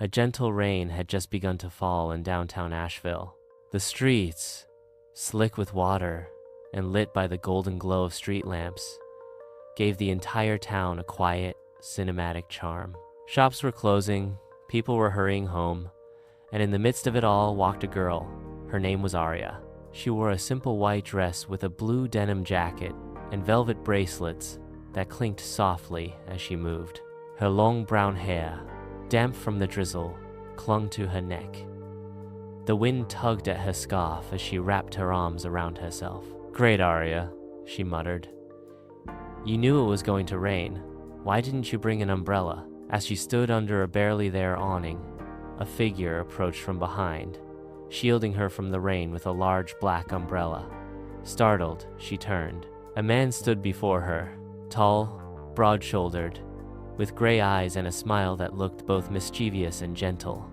A gentle rain had just begun to fall in downtown Asheville. The streets, slick with water and lit by the golden glow of street lamps, gave the entire town a quiet, cinematic charm. Shops were closing, people were hurrying home, and in the midst of it all walked a girl. Her name was Aria. She wore a simple white dress with a blue denim jacket and velvet bracelets that clinked softly as she moved. Her long brown hair, damp from the drizzle, clung to her neck. The wind tugged at her scarf as she wrapped her arms around herself. "Great, Aria," she muttered. "You knew it was going to rain. Why didn't you bring an umbrella?" As she stood under a barely there awning, a figure approached from behind, shielding her from the rain with a large black umbrella. Startled, she turned. A man stood before her, tall, broad-shouldered, with gray eyes and a smile that looked both mischievous and gentle.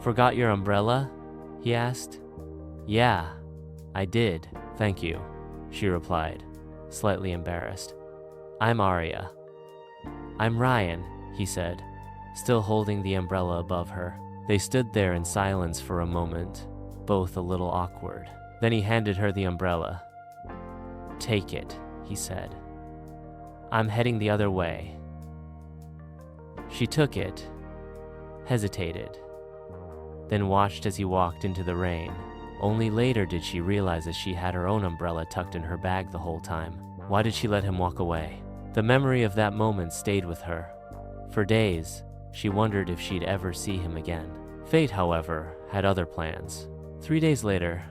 "Forgot your umbrella?" he asked. "Yeah, I did, thank you," she replied, slightly embarrassed. "I'm Aria." "I'm Ryan," he said, still holding the umbrella above her. They stood there in silence for a moment, both a little awkward. Then he handed her the umbrella. "Take it," he said. "I'm heading the other way." She took it, hesitated, then watched as he walked into the rain. Only later did she realize that she had her own umbrella tucked in her bag the whole time. Why did she let him walk away? The memory of that moment stayed with her. For days, she wondered if she'd ever see him again. Fate, however, had other plans. 3 days later,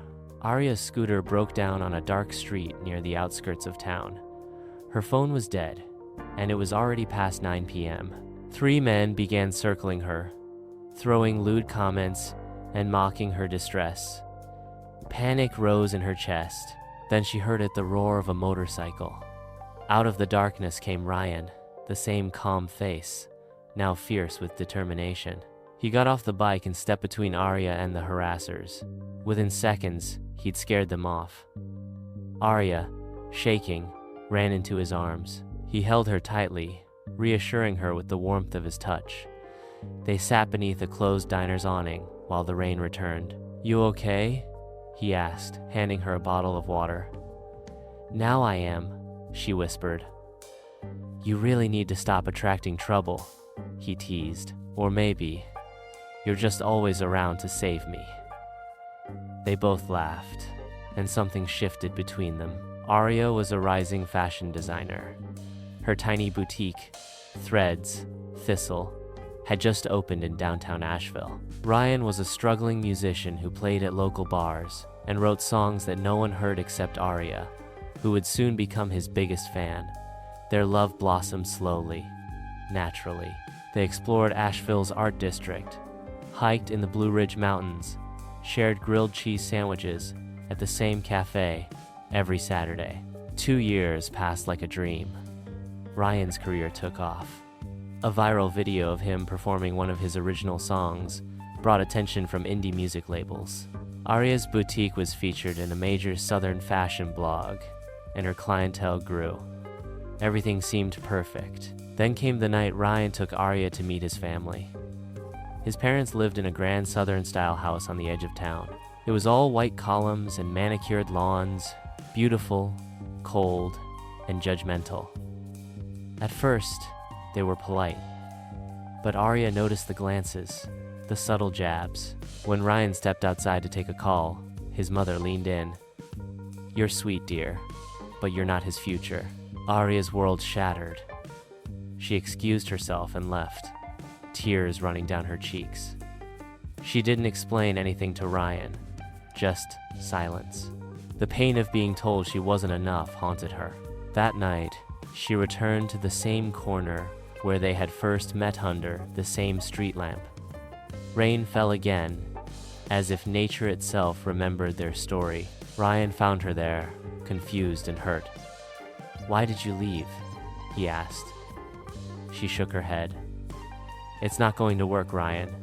Aria's scooter broke down on a dark street near the outskirts of town. Her phone was dead, and it was already past 9 p.m. 3 men began circling her, throwing lewd comments and mocking her distress. Panic rose in her chest. Then she heard the roar of a motorcycle. Out of the darkness came Ryan, the same calm face, now fierce with determination. He got off the bike and stepped between Aria and the harassers. Within seconds, he'd scared them off. Aria, shaking, ran into his arms. He held her tightly, reassuring her with the warmth of his touch. They sat beneath a closed diner's awning while the rain returned. "You okay?" he asked, handing her a bottle of water. "Now I am," she whispered. "You really need to stop attracting trouble," he teased. "Or maybe you're just always around to save me." They both laughed, and something shifted between them. Aria was a rising fashion designer. Her tiny boutique, Threads, Thistle, had just opened in downtown Asheville. Ryan was a struggling musician who played at local bars and wrote songs that no one heard except Aria, who would soon become his biggest fan. Their love blossomed slowly, naturally. They explored Asheville's art district, hiked in the Blue Ridge Mountains, shared grilled cheese sandwiches at the same cafe every Saturday. 2 years passed like a dream. Ryan's career took off. A viral video of him performing one of his original songs brought attention from indie music labels. Aria's boutique was featured in a major southern fashion blog, and her clientele grew. Everything seemed perfect. Then came the night Ryan took Aria to meet his family. His parents lived in a grand southern-style house on the edge of town. It was all white columns and manicured lawns, beautiful, cold, and judgmental. At first, they were polite, but Aria noticed the glances, the subtle jabs. When Ryan stepped outside to take a call, his mother leaned in. "You're sweet, dear, but you're not his future." Aria's world shattered. She excused herself and left, tears running down her cheeks. She didn't explain anything to Ryan, just silence. The pain of being told she wasn't enough haunted her. That night, she returned to the same corner where they had first met under the same street lamp. Rain fell again, as if nature itself remembered their story. Ryan found her there, confused and hurt. "Why did you leave?" he asked. She shook her head. "It's not going to work, Ryan.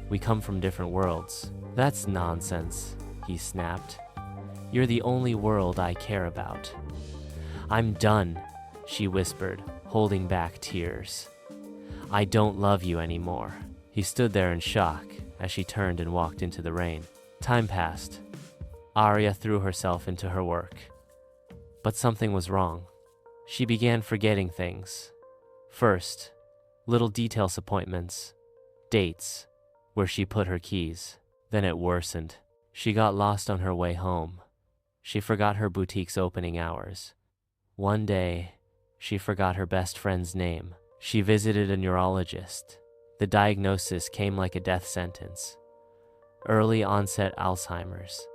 We come from different worlds." "That's nonsense," he snapped. "You're the only world I care about." "I'm done," she whispered, holding back tears. "I don't love you anymore." He stood there in shock as she turned and walked into the rain. Time passed. Aria threw herself into her work. But something was wrong. She began forgetting things. First, little disappointments, dates, where she put her keys. Then it worsened. She got lost on her way home. She forgot her boutique's opening hours. One day, she forgot her best friend's name. She visited a neurologist. The diagnosis came like a death sentence. Early-onset Alzheimer's.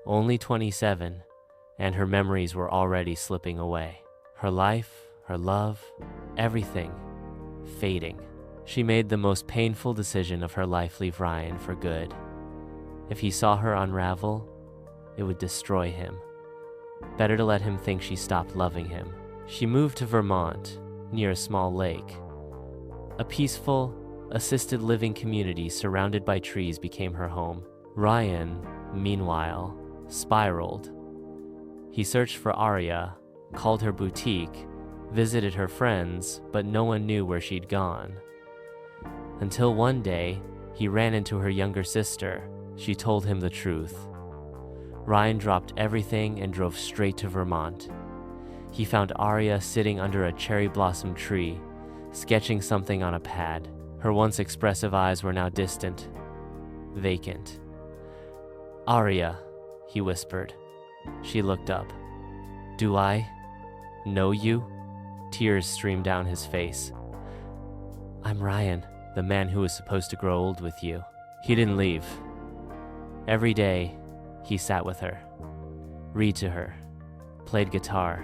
Only 27, and her memories were already slipping away. Her life, her love, everything, fading. She made the most painful decision of her life: leave Ryan for good. If he saw her unravel, it would destroy him. Better to let him think she stopped loving him. She moved to Vermont, near a small lake. A peaceful, assisted living community surrounded by trees became her home. Ryan, meanwhile, spiraled. He searched for Aria, called her boutique, visited her friends, but no one knew where she'd gone. Until one day, he ran into her younger sister. She told him the truth. Ryan dropped everything and drove straight to Vermont. He found Aria sitting under a cherry blossom tree, sketching something on a pad. Her once expressive eyes were now distant, vacant. "Aria," he whispered. She looked up. "Do I know you?" Tears streamed down his face. "I'm Ryan, the man who was supposed to grow old with you." He didn't leave. Every day, he sat with her, read to her, played guitar,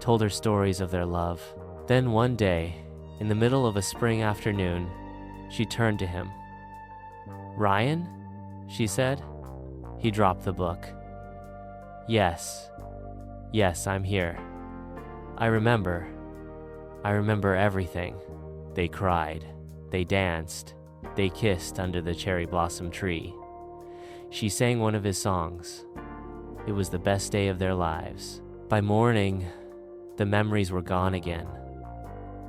told her stories of their love. Then one day, in the middle of a spring afternoon, she turned to him. "Ryan?" she said. He dropped the book. Yes, I'm here. I remember everything." They cried, they danced, they kissed under the cherry blossom tree. She sang one of his songs. It was the best day of their lives. By morning, the memories were gone again.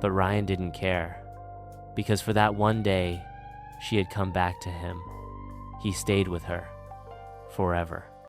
But Ryan didn't care, because for that one day, she had come back to him. He stayed with her forever.